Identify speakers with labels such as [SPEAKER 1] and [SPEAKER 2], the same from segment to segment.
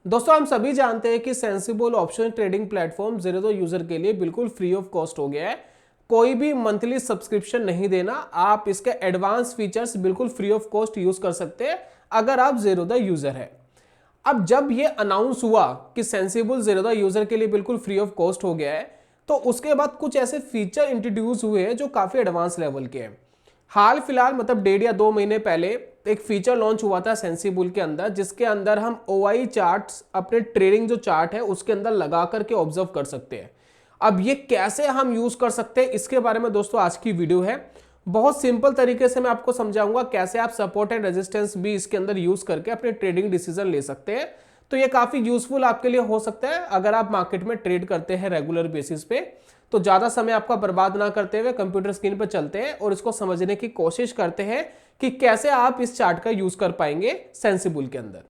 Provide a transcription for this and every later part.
[SPEAKER 1] दोस्तों हम सभी जानते हैं कि sensible option trading platform Zerodha user के लिए बिल्कुल फ्री ऑफ कॉस्ट हो गया है। कोई भी मंथली सब्सक्रिप्शन नहीं देना, आप इसके एडवांस फीचर्स बिल्कुल फ्री ऑफ कॉस्ट यूज कर सकते हैं अगर आप ज़ेरोधा यूजर है। अब जब ये अनाउंस हुआ कि सेंसिबल ज़ेरोधा यूजर के लिए बिल्कुल फ्री ऑफ कॉस्ट हो गया है, तो उसके बाद कुछ ऐसे फीचर इंट्रोड्यूस हुए हैं जो काफ़ी एडवांस लेवल के हैं। हाल फिलहाल मतलब 1.5 या 2 महीने पहले एक फीचर लॉन्च हुआ था सेंसिबल के अंदर, जिसके अंदर हम ओआई चार्ट्स अपने ट्रेडिंग जो चार्ट है उसके अंदर लगा करके ऑब्जर्व कर सकते हैं। अब ये कैसे हम यूज कर सकते हैं, इसके बारे में दोस्तों आज की वीडियो है। बहुत सिंपल तरीके से मैं आपको समझाऊंगा कैसे आप सपोर्ट एंड रेजिस्टेंस भी इसके अंदर यूज करके अपने ट्रेडिंग डिसीजन ले सकते हैं। तो ये काफी यूजफुल आपके लिए हो सकता है अगर आप मार्केट में ट्रेड करते हैं रेगुलर बेसिस पे। तो ज्यादा समय आपका बर्बाद ना करते हुए कंप्यूटर स्क्रीन पर चलते हैं और इसको समझने की कोशिश करते हैं कि कैसे आप इस चार्ट का यूज कर पाएंगे सेंसिबल के अंदर।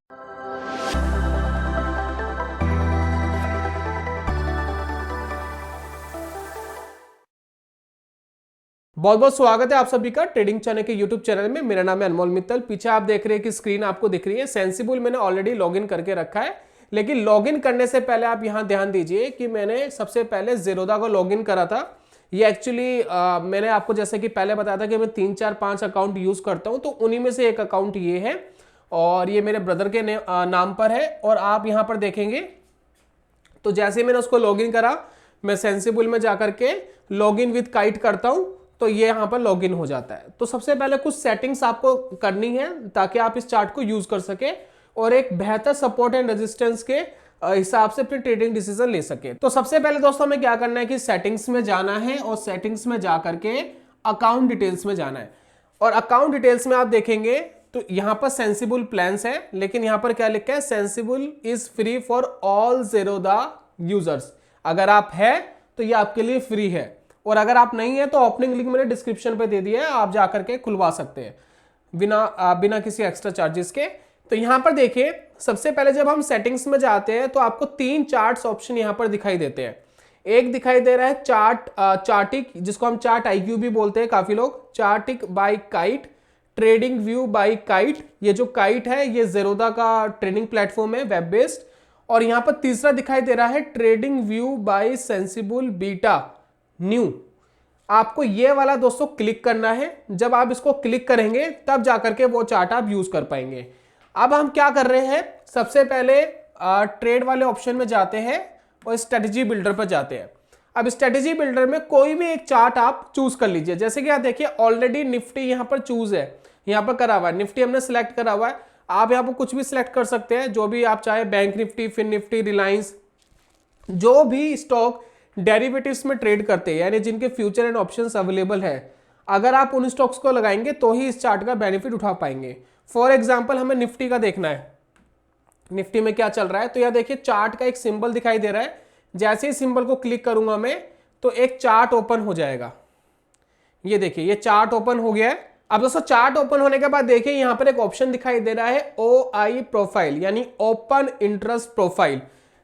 [SPEAKER 1] बहुत बहुत स्वागत है आप सभी का ट्रेडिंग चैनल के यूट्यूब चैनल में। मेरा नाम है अनमोल मित्तल। पीछे आप देख रहे हैं कि स्क्रीन आपको दिख रही है। सेंसिबल मैंने ऑलरेडी लॉगिन करके रखा है, लेकिन लॉगिन करने से पहले आप यहां ध्यान दीजिए कि मैंने सबसे पहले ज़ेरोधा को लॉगिन करा था। ये एक्चुअली मैंने आपको जैसे कि पहले बताया था कि मैं 3 4 5 अकाउंट यूज करता हूं, तो उन्हीं में से एक अकाउंट ये है और ये मेरे ब्रदर के नाम पर है। और आप यहां पर देखेंगे तो जैसे मैंने उसको लॉगिन करा, मैं सेंसिबल में जाकर के लॉगिन विद काइट करता हूं तो ये यहां पर लॉगिन हो जाता है। तो सबसे पहले कुछ सेटिंग्स आपको करनी है ताकि आप इस चार्ट को यूज कर सके और एक बेहतर सपोर्ट एंड रेजिस्टेंस के हिसाब से अपनी ट्रेडिंग डिसीजन ले सके। तो सबसे पहले दोस्तों हमें क्या करना है कि सेटिंग्स में जाना है और सेटिंग्स में जाकर के अकाउंट डिटेल्स में जाना है। और अकाउंट डिटेल्स में आप देखेंगे तो यहां पर सेंसिबल प्लान्स है, लेकिन यहां पर क्या लिखा है, sensible is free for all Zerodha users. अगर आप है तो ये आपके लिए फ्री है, और अगर आप नहीं है तो ओपनिंग लिंक मैंने डिस्क्रिप्शन पे दे दिया है, आप जाकर के खुलवा सकते हैं बिना किसी एक्स्ट्रा चार्जेस के। तो यहां पर देखिए सबसे पहले जब हम सेटिंग्स में जाते हैं तो आपको 3 चार्ट्स ऑप्शन यहां पर दिखाई देते हैं। एक दिखाई दे रहा है चार्टिक, जिसको हम चार्ट आईक्यू भी बोलते हैं काफी लोग, ChartIQ by Kite, trading view by Kite. ये जो काइट है ये ज़ेरोधा का ट्रेडिंग प्लेटफॉर्म है, वेब बेस्ड। और यहां पर तीसरा दिखाई दे रहा है trading view by Sensibull beta new. आपको ये वाला दोस्तों क्लिक करना है। जब आप इसको क्लिक करेंगे तब जाकर के वो चार्ट आप यूज कर पाएंगे। अब हम क्या कर रहे हैं, सबसे पहले ट्रेड वाले ऑप्शन में जाते हैं और स्ट्रेटजी बिल्डर पर जाते हैं। अब स्ट्रेटजी बिल्डर में कोई भी एक चार्ट आप चूज कर लीजिए। जैसे कि आप देखिए ऑलरेडी निफ्टी यहां पर चूज है, यहां पर करा हुआ है, निफ्टी हमने सिलेक्ट करा हुआ है। आप यहां पर कुछ भी सिलेक्ट कर सकते हैं, जो भी आप चाहे, bank Nifty, fin Nifty, Reliance, जो भी स्टॉक डेरिवेटिव्स में ट्रेड करते हैं यानी जिनके फ्यूचर एंड ऑप्शंस अवेलेबल है, अगर आप उन स्टॉक्स को लगाएंगे तो ही इस चार्ट का बेनिफिट उठा पाएंगे। फॉर एग्जांपल हमें निफ्टी का देखना है, निफ्टी में क्या चल रहा है। तो यह देखिए चार्ट का एक सिंबल दिखाई दे रहा है। जैसे ही सिंबल को क्लिक करूंगा मैं तो एक चार्ट ओपन हो जाएगा। ये देखिए ये चार्ट ओपन हो गया है। अब दोस्तों चार्ट ओपन होने के बाद देखिए यहां पर एक ऑप्शन दिखाई दे रहा है OI प्रोफाइल यानी ओपन इंटरेस्ट प्रोफाइल।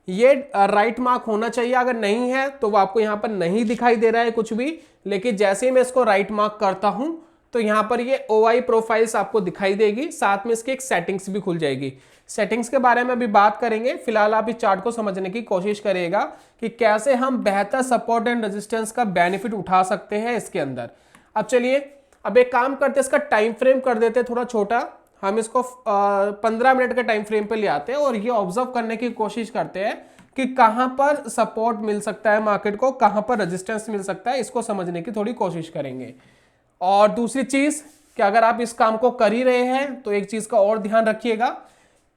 [SPEAKER 1] ये राइट मार्क होना चाहिए, अगर नहीं है तो वो आपको यहां पर नहीं दिखाई दे रहा है कुछ भी। लेकिन जैसे ही मैं इसको राइट मार्क करता हूं तो यहां पर ये OI प्रोफाइल्स आपको दिखाई देगी, साथ में इसकी एक सेटिंग्स भी खुल जाएगी। सेटिंग्स के बारे में अभी बात करेंगे, फिलहाल आप इस चार्ट को समझने की कोशिश करिएगा कि कैसे हम बेहतर सपोर्ट एंड रेजिस्टेंस का बेनिफिट उठा सकते हैं इसके अंदर। अब चलिए अब एक काम करते हैं, इसका टाइम फ्रेम कर देते हैं थोड़ा छोटा। हम इसको 15 मिनट के टाइम फ्रेम पे ले आते हैं और ये ऑब्जर्व करने की कोशिश करते हैं कि कहां पर सपोर्ट मिल सकता है मार्केट को, कहां पर रेजिस्टेंस मिल सकता है, इसको समझने की थोड़ी कोशिश करेंगे। और दूसरी चीज कि अगर आप इस काम को कर ही रहे हैं तो एक चीज का और ध्यान रखिएगा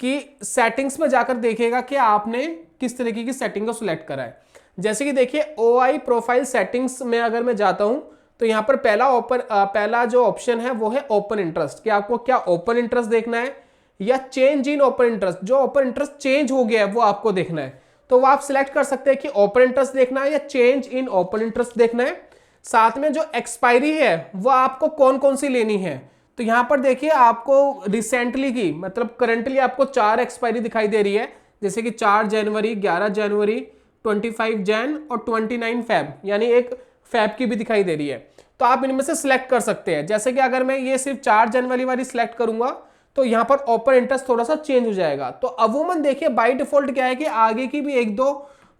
[SPEAKER 1] कि सेटिंग्स में जाकर देखिएगा कि आपने किस तरीके की सेटिंग को सिलेक्ट करा है। जैसे कि देखिए OI प्रोफाइल सेटिंग्स में अगर मैं जाता हूं तो यहां पर पहला जो ऑप्शन है वो है ओपन इंटरेस्ट, कि आपको क्या ओपन इंटरेस्ट देखना है या चेंज इन ओपन इंटरेस्ट, जो ओपन इंटरेस्ट चेंज हो गया है वो आपको देखना है। तो वो आप सिलेक्ट कर सकते हैं कि ओपन इंटरेस्ट देखना है या चेंज इन ओपन इंटरेस्ट देखना है। साथ में जो एक्सपायरी है वो आपको कौन कौन सी लेनी है। तो यहां पर देखिए आपको रिसेंटली की मतलब करंटली आपको 4 एक्सपायरी दिखाई दे रही है, जैसे कि 4 जनवरी, 11 जनवरी, 25 जैन और 29 फेब, यानी एक फैब की भी दिखाई दे रही है। तो आप इनमें से सिलेक्ट कर सकते हैं। जैसे कि अगर मैं ये सिर्फ 4 जनवरी वाली सिलेक्ट करूंगा तो यहां पर ओपन इंटरेस्ट थोड़ा सा चेंज हो जाएगा। तो अमूमन देखिए बाय डिफॉल्ट क्या है कि आगे की भी एक दो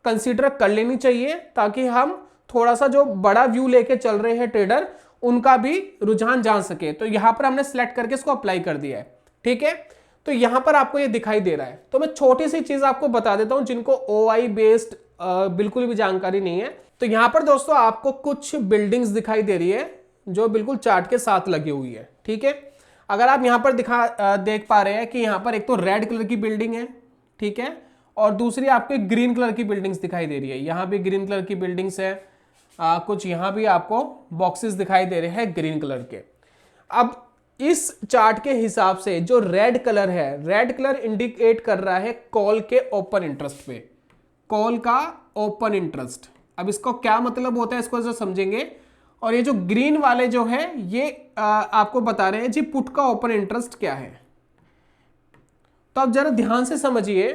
[SPEAKER 1] कंसीडर कर लेनी चाहिए, ताकि हम थोड़ा सा जो बड़ा व्यू लेके चल रहे हैं ट्रेडर, उनका भी रुझान जान सके। तो यहां पर हमने सिलेक्ट करके इसको अप्लाई कर दिया है, ठीक है। तो यहां पर आपको ये दिखाई दे रहा है। तो मैं छोटी सी चीज आपको बता देता हूं जिनको ओआई बेस्ड बिल्कुल भी जानकारी नहीं है। तो यहां पर दोस्तों आपको कुछ बिल्डिंग्स दिखाई दे रही है जो बिल्कुल चार्ट के साथ लगी हुई है, ठीक है। अगर आप यहां पर देख पा रहे हैं कि यहां पर एक तो रेड कलर की बिल्डिंग है, ठीक है, और दूसरी आपको ग्रीन कलर की बिल्डिंग्स दिखाई दे रही है। यहां भी ग्रीन कलर की बिल्डिंग्स है, कुछ यहां भी आपको बॉक्सेस दिखाई दे रहे हैं ग्रीन कलर के। अब इस चार्ट के हिसाब से जो रेड कलर है, रेड कलर इंडिकेट कर रहा है कॉल के ओपन इंटरेस्ट पे, कॉल का ओपन इंटरेस्ट। अब इसको क्या मतलब होता है इसको जरा समझेंगे। और ये जो ग्रीन वाले जो है ये आपको बता रहे हैं जी पुट का ओपन इंटरेस्ट क्या है। तो अब जरा ध्यान से समझिए,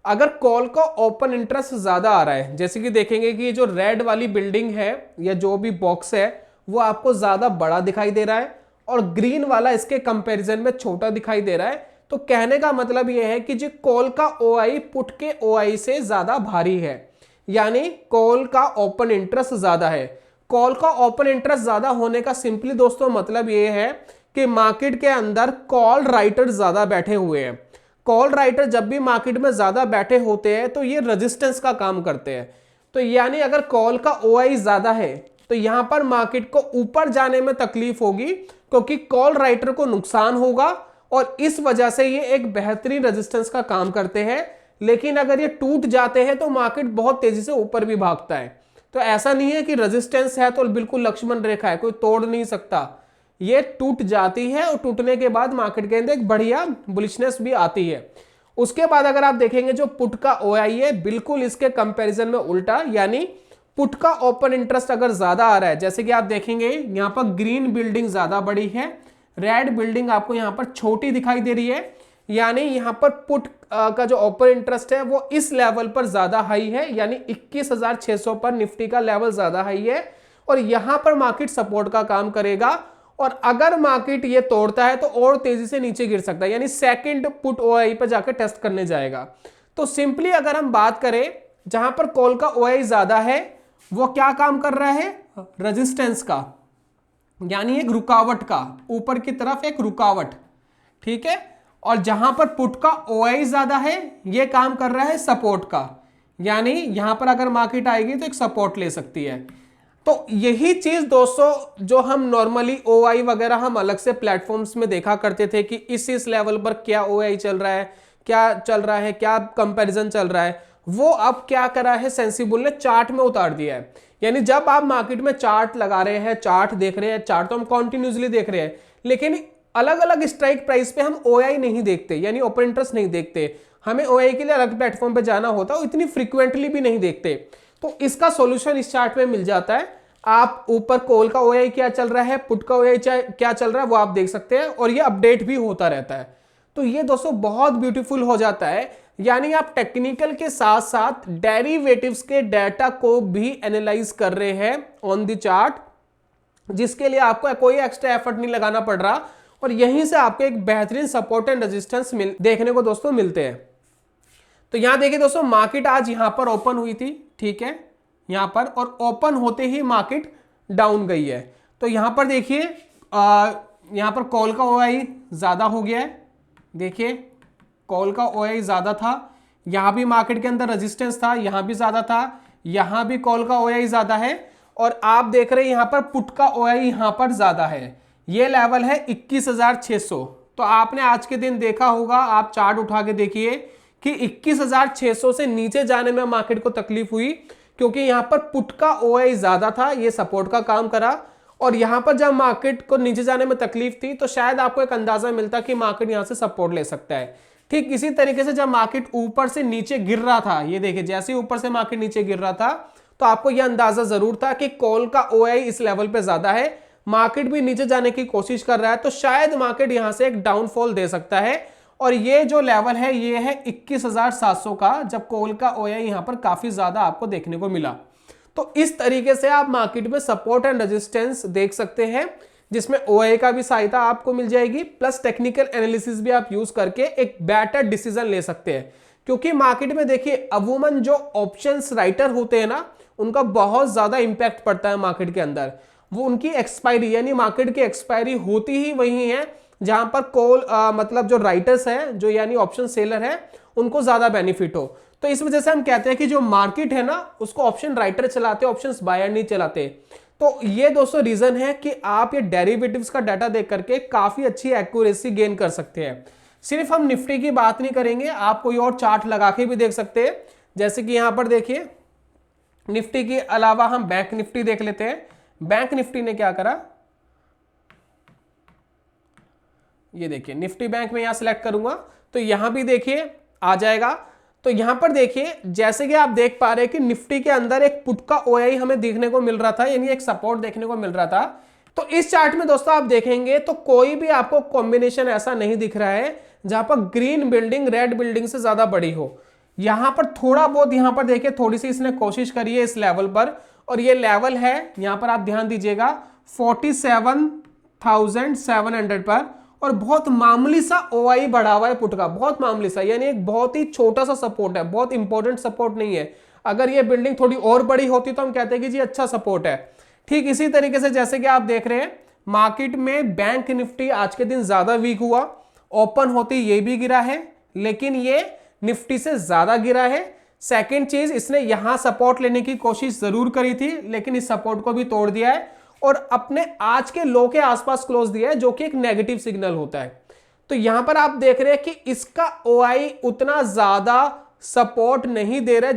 [SPEAKER 1] अगर कॉल का ओपन इंटरेस्ट ज्यादा आ रहा है, जैसे कि देखेंगे कि जो रेड वाली बिल्डिंग है या जो भी बॉक्स है वो आपको ज्यादा बड़ा दिखाई दे रहा है और ग्रीन वाला इसके कंपैरिजन में छोटा दिखाई दे रहा है, तो कहने का मतलब यह है कि जो कॉल का ओआई पुट के ओआई से ज्यादा भारी है, यानी कॉल का ओपन इंटरेस्ट ज्यादा है। कॉल का ओपन इंटरेस्ट ज्यादा होने का सिंपली दोस्तों मतलब यह है कि मार्केट के अंदर कॉल राइटर ज्यादा बैठे हुए हैं। कॉल राइटर जब भी मार्केट में ज्यादा बैठे होते हैं तो ये रेजिस्टेंस का काम करते हैं। तो यानी अगर कॉल का ओआई ज्यादा है तो यहां पर मार्केट को ऊपर जाने में तकलीफ होगी, क्योंकि कॉल राइटर को नुकसान होगा और इस वजह से ये एक बेहतरीन रेजिस्टेंस का काम करते हैं। लेकिन अगर ये टूट जाते हैं तो मार्केट बहुत तेजी से ऊपर भी भागता है। तो ऐसा नहीं है कि रेजिस्टेंस है तो बिल्कुल लक्ष्मण रेखा है, कोई तोड़ नहीं सकता। ये टूट जाती है और टूटने के बाद मार्केट के अंदर एक बढ़िया बुलिशनेस भी आती है। उसके बाद अगर आप देखेंगे जो पुट का ओआई है बिल्कुल इसके कंपैरिजन में उल्टा, यानी पुट का ओपन इंटरेस्ट अगर ज्यादा आ रहा है, जैसे कि आप देखेंगे यहां पर ग्रीन बिल्डिंग ज्यादा बड़ी है, रेड बिल्डिंग आपको यहां पर छोटी दिखाई दे रही है, यानी यहां पर पुट का जो ओपन इंटरेस्ट है वो इस लेवल पर ज्यादा हाई है, यानी 21,600 पर निफ्टी का लेवल ज्यादा हाई है और यहां पर मार्केट सपोर्ट का काम करेगा। और अगर मार्केट ये तोड़ता है तो और तेजी से नीचे गिर सकता है, यानी सेकंड पुट ओआई पर जाकर टेस्ट करने जाएगा। तो सिंपली अगर हम बात करें जहां पर कॉल का ओआई ज्यादा है वो क्या काम कर रहा है, रेजिस्टेंस का, यानी एक रुकावट का, ऊपर की तरफ एक रुकावट, ठीक है। और जहां पर पुट का ओआई ज्यादा है ये काम कर रहा है सपोर्ट का, यानी यहां पर अगर मार्केट आएगी तो एक सपोर्ट ले सकती है। तो यही चीज दोस्तों जो हम नॉर्मली ओआई वगैरह हम अलग से प्लेटफॉर्म्स में देखा करते थे कि इस लेवल पर क्या ओआई चल रहा है, क्या चल रहा है, क्या कंपैरिजन चल रहा है, वो अब क्या करा है सेंसिबल ने चार्ट में उतार दिया है। यानी जब आप मार्केट में चार्ट लगा रहे हैं, चार्ट देख रहे हैं, चार्ट तो हम कॉन्टिन्यूसली देख रहे हैं, लेकिन अलग अलग स्ट्राइक प्राइस पे हम ओआई नहीं देखते, यानी ओपन इंटरेस्ट नहीं देखते। हमें ओआई के लिए अलग प्लेटफॉर्म पे जाना होता है, इतनी फ्रीक्वेंटली भी नहीं देखते। तो इसका सॉल्यूशन इस चार्ट में मिल जाता है। आप ऊपर कॉल का ओआई क्या चल रहा है, पुट का ओआई क्या चल रहा है वो आप देख सकते हैं और ये अपडेट भी होता रहता है। तो ये दोस्तों बहुत ब्यूटीफुल हो जाता है, यानी आप टेक्निकल के साथ साथ डेरिवेटिव्स के डाटा को भी एनालाइज कर रहे हैं ऑन द चार्ट, जिसके लिए आपको कोई एक्स्ट्रा एफर्ट नहीं लगाना पड़ रहा और यहीं से आपको एक बेहतरीन सपोर्ट एंड रेजिस्टेंस देखने को दोस्तों मिलते हैं। तो यहां देखिए दोस्तों मार्केट आज यहां पर ओपन हुई थी, ठीक है, यहां पर, और ओपन होते ही मार्केट डाउन गई है। तो यहां पर देखिए यहां पर कॉल का ओआई ज्यादा हो गया है, देखिए कॉल का ओआई ज्यादा था, यहां भी मार्केट के अंदर रेजिस्टेंस था, यहां भी ज्यादा था, यहां भी कॉल का ओआई ज्यादा है और आप देख रहे हैं यहां पर पुट का ओआई यहां पर ज्यादा है, ये लेवल है 21,600। तो आपने आज के दिन देखा होगा, आप चार्ट उठा के देखिए कि 21,600 से नीचे जाने में मार्केट को तकलीफ हुई, क्योंकि यहां पर पुट का ओआई ज्यादा था, ये सपोर्ट का काम करा, और यहां पर जब मार्केट को नीचे जाने में तकलीफ थी तो शायद आपको एक अंदाजा मिलता कि मार्केट यहां से सपोर्ट ले सकता है। ठीक इसी तरीके से जब मार्केट ऊपर से नीचे गिर रहा था, ये देखिए जैसे ही ऊपर से मार्केट नीचे गिर रहा था तो आपको यह अंदाजा जरूर था कि कॉल का ओआई इस लेवल पे ज्यादा है, मार्केट भी नीचे जाने की कोशिश कर रहा है, तो शायद मार्केट यहां से एक डाउनफॉल दे सकता है। और ये जो लेवल है ये है 21,700 का, जब कॉल का ओआई यहां पर काफी ज्यादा आपको देखने को मिला। तो इस तरीके से आप मार्केट में सपोर्ट एंड रेजिस्टेंस देख सकते हैं। जिसमें ओआई का भी सहायता आपको मिल जाएगी, प्लस टेक्निकल एनालिसिस भी आप यूज करके एक बेटर डिसीजन ले सकते हैं। क्योंकि मार्केट में देखिए अमूमन जो ऑप्शंस राइटर होते हैं ना, उनका बहुत ज्यादा इंपैक्ट पड़ता है मार्केट के अंदर। वो उनकी एक्सपायरी यानी मार्केट की एक्सपायरी होती ही वही है जहां पर कॉल मतलब जो राइटर्स हैं, जो यानी ऑप्शन सेलर है, उनको ज्यादा बेनिफिट हो। तो इस वजह से हम कहते हैं कि जो मार्केट है ना, उसको ऑप्शन राइटर चलाते, ऑप्शंस बायर नहीं चलाते। तो ये दोस्तों रीजन है कि आप ये डेरिवेटिव्स का डाटा देख करके काफी अच्छी एक्यूरेसी गेन कर सकते हैं। सिर्फ हम निफ्टी की बात नहीं करेंगे, आप कोई और चार्ट लगा के भी देख सकते हैं। जैसे कि यहां पर देखिए निफ्टी के अलावा हम बैंक निफ्टी देख लेते हैं। बैंक निफ्टी ने क्या करा, ये देखिए निफ्टी बैंक में यहां सिलेक्ट करूंगा तो यहां भी देखिए आ जाएगा। तो यहां पर देखिए जैसे कि आप देख पा रहे हैं कि निफ्टी के अंदर एक पुट का ओआई हमें देखने को मिल रहा था, यानी एक सपोर्ट देखने को मिल रहा था। तो इस चार्ट में दोस्तों आप देखेंगे तो कोई भी आपको कॉम्बिनेशन ऐसा नहीं दिख रहा है जहां पर ग्रीन बिल्डिंग रेड बिल्डिंग से ज्यादा बड़ी हो। यहां पर थोड़ा बहुत, यहां पर देखिए थोड़ी सी इसने कोशिश करी है इस लेवल पर, और ये लेवल है यहां पर आप ध्यान दीजिएगा 47,700 पर, और बहुत मामूली सा ओआई बढ़ा हुआ है पुट का, बहुत मामूली सा, यानी एक बहुत ही छोटा सा सपोर्ट है, बहुत इंपॉर्टेंट सपोर्ट नहीं है। अगर ये बिल्डिंग थोड़ी और बड़ी होती तो हम कहते हैं कि जी अच्छा सपोर्ट है। ठीक इसी तरीके से जैसे कि आप देख रहे हैं मार्केट में बैंक निफ्टी आज के दिन ज्यादा वीक हुआ, ओपन होते ये भी गिरा है, लेकिन ये निफ्टी से ज्यादा गिरा है। सेकेंड चीज, इसने यहां सपोर्ट लेने की कोशिश जरूर करी थी, लेकिन इस सपोर्ट को भी तोड़ दिया है और अपने आज के लो के आसपास क्लोज दिया है, जो कि एक नेगेटिव सिग्नल होता है। तो यहां पर आप देख रहे हैं कि इसका ओआई उतना ज्यादा सपोर्ट नहीं दे रहा है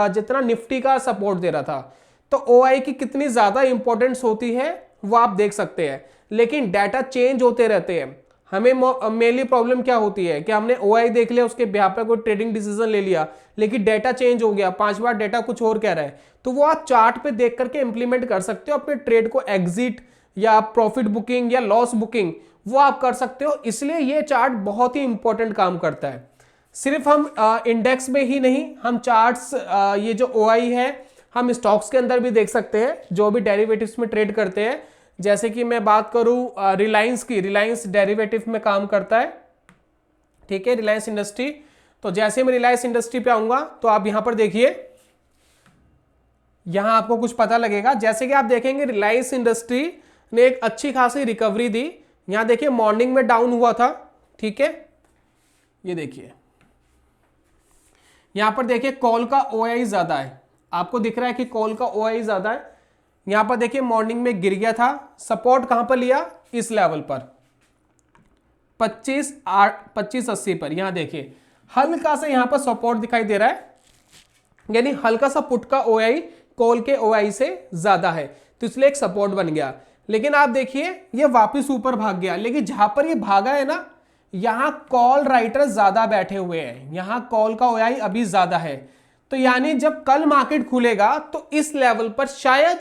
[SPEAKER 1] जितना निफ्टी का सपोर्ट दे रहा था। तो ओआई की कितनी ज्यादा इंपॉर्टेंस होती है वो आप देख सकते हैं, लेकिन डाटा चेंज होते रहते हैं। हमें मेनली प्रॉब्लम क्या होती है कि हमने ओआई देख लिया, उसके बिहाफ पे कोई ट्रेडिंग डिसीजन ले लिया, लेकिन डेटा चेंज हो गया, 5 बार डेटा कुछ और कह रहा है, तो वो आप चार्ट पे देख करके इंप्लीमेंट कर सकते हो अपने ट्रेड को, एग्जिट या प्रॉफिट बुकिंग या लॉस बुकिंग वो आप कर सकते हो। इसलिए ये चार्ट बहुत ही इंपॉर्टेंट काम करता है। सिर्फ हम इंडेक्स में ही नहीं, हम चार्ट्स ये जो ओआई है हम स्टॉक्स के अंदर भी देख सकते हैं, जो भी डेरिवेटिव्स में ट्रेड करते हैं। जैसे कि मैं बात करूं रिलायंस की, रिलायंस डेरिवेटिव में काम करता है, ठीक है, रिलायंस इंडस्ट्री। तो जैसे मैं रिलायंस इंडस्ट्री पे आऊंगा तो आप यहां पर देखिए, यहां आपको कुछ पता लगेगा। जैसे कि आप देखेंगे रिलायंस इंडस्ट्री ने एक अच्छी खासी रिकवरी दी। यहां देखिए मॉर्निंग में डाउन हुआ था, ठीक है, ये देखिए यहां पर देखिए कॉल का ओआई ज्यादा है, आपको दिख रहा है कि कॉल का ओआई ज्यादा है। यहां पर देखिए मॉर्निंग में गिर गया था, सपोर्ट कहां पर लिया, इस लेवल पर 2580 पर। यहां देखिए हल्का सा यहां पर सपोर्ट दिखाई दे रहा है, यानी हल्का सा पुट का ओआई कॉल के ओआई से ज्यादा है, तो इसलिए एक सपोर्ट बन गया। लेकिन आप देखिए ये वापस ऊपर भाग गया, लेकिन जहां पर ये भागा है ना, यहां कॉल राइटर ज्यादा बैठे हुए हैं, यहां कॉल का ओआई अभी ज्यादा है। तो यानी जब कल मार्केट खुलेगा तो इस लेवल पर शायद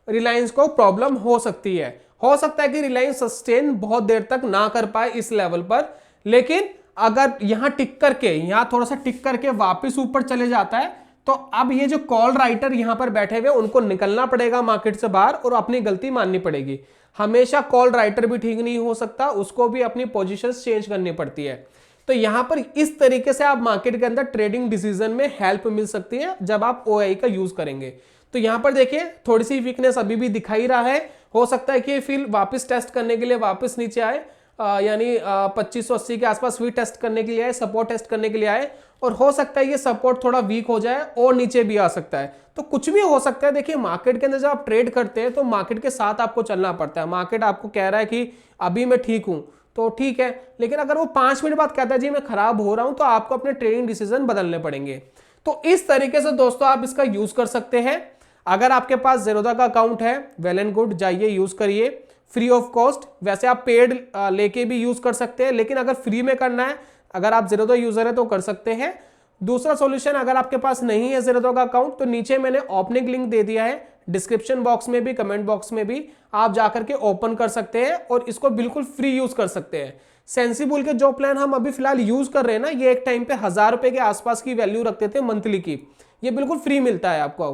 [SPEAKER 1] रिलायंस को प्रॉब्लम हो सकती है। हो सकता है कि रिलायंस सस्टेन बहुत देर तक ना कर पाए इस लेवल पर, लेकिन अगर यहां टिक करके, यहां थोड़ा सा टिक करके वापस ऊपर चले जाता है, तो अब ये जो कॉल राइटर यहां पर बैठे हुए उनको निकलना पड़ेगा मार्केट से बाहर और अपनी गलती माननी पड़ेगी। हमेशा कॉल राइटर भी ठीक नहीं हो सकता, उसको भी अपनी पोजीशंस चेंज करनी पड़ती है। तो यहां पर इस तरीके से आप मार्केट के अंदर ट्रेडिंग डिसीजन में हेल्प मिल सकती है जब आप ओआई का यूज करेंगे। तो यहां पर देखिए थोड़ी सी वीकनेस अभी भी दिखाई रहा है, हो सकता है कि फिर वापस टेस्ट करने के लिए वापस नीचे आए, यानी 2580 के आसपास भी टेस्ट करने के लिए आए, सपोर्ट टेस्ट करने के लिए आए, और हो सकता है ये सपोर्ट थोड़ा वीक हो जाए और नीचे भी आ सकता है। तो कुछ भी हो सकता है। देखिए मार्केट के अंदर जब आप ट्रेड करते हैं तो मार्केट के साथ आपको चलना पड़ता है। मार्केट आपको कह रहा है कि अभी मैं ठीक हूं तो ठीक है, लेकिन अगर वो 5 मिनट बाद कहता है जी मैं खराब हो रहा हूं, तो आपको अपने ट्रेडिंग डिसीजन बदलने पड़ेंगे। तो इस तरीके से दोस्तों आप इसका यूज कर सकते हैं। अगर आपके पास ज़ेरोधा का अकाउंट है, वेल एंड गुड, जाइए यूज करिए फ्री ऑफ कॉस्ट। वैसे आप पेड लेके भी यूज कर सकते हैं, लेकिन अगर फ्री में करना है, अगर आप ज़ेरोधा यूजर है तो कर सकते हैं। दूसरा सॉल्यूशन, अगर आपके पास नहीं है ज़ेरोधा का अकाउंट, तो नीचे मैंने ओपनिंग लिंक दे दिया है, डिस्क्रिप्शन बॉक्स में भी, कमेंट बॉक्स में भी, आप जाकर के ओपन कर सकते हैं और इसको बिल्कुल फ्री यूज कर सकते हैं। सेंसिबल के जो प्लान हम अभी फिलहाल यूज कर रहे हैं ना, ये एक टाइम पे 1000 रुपए के आसपास की वैल्यू रखते थे मंथली की, ये बिल्कुल फ्री मिलता है आपको।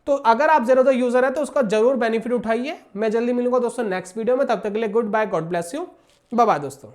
[SPEAKER 1] तो अगर आप ज़ेरोधा यूजर है तो उसका जरूर बेनिफिट उठाइए। मैं जल्दी मिलूंगा दोस्तों नेक्स्ट वीडियो में, तब तक के लिए goodbye, God bless you, bye bye दोस्तों।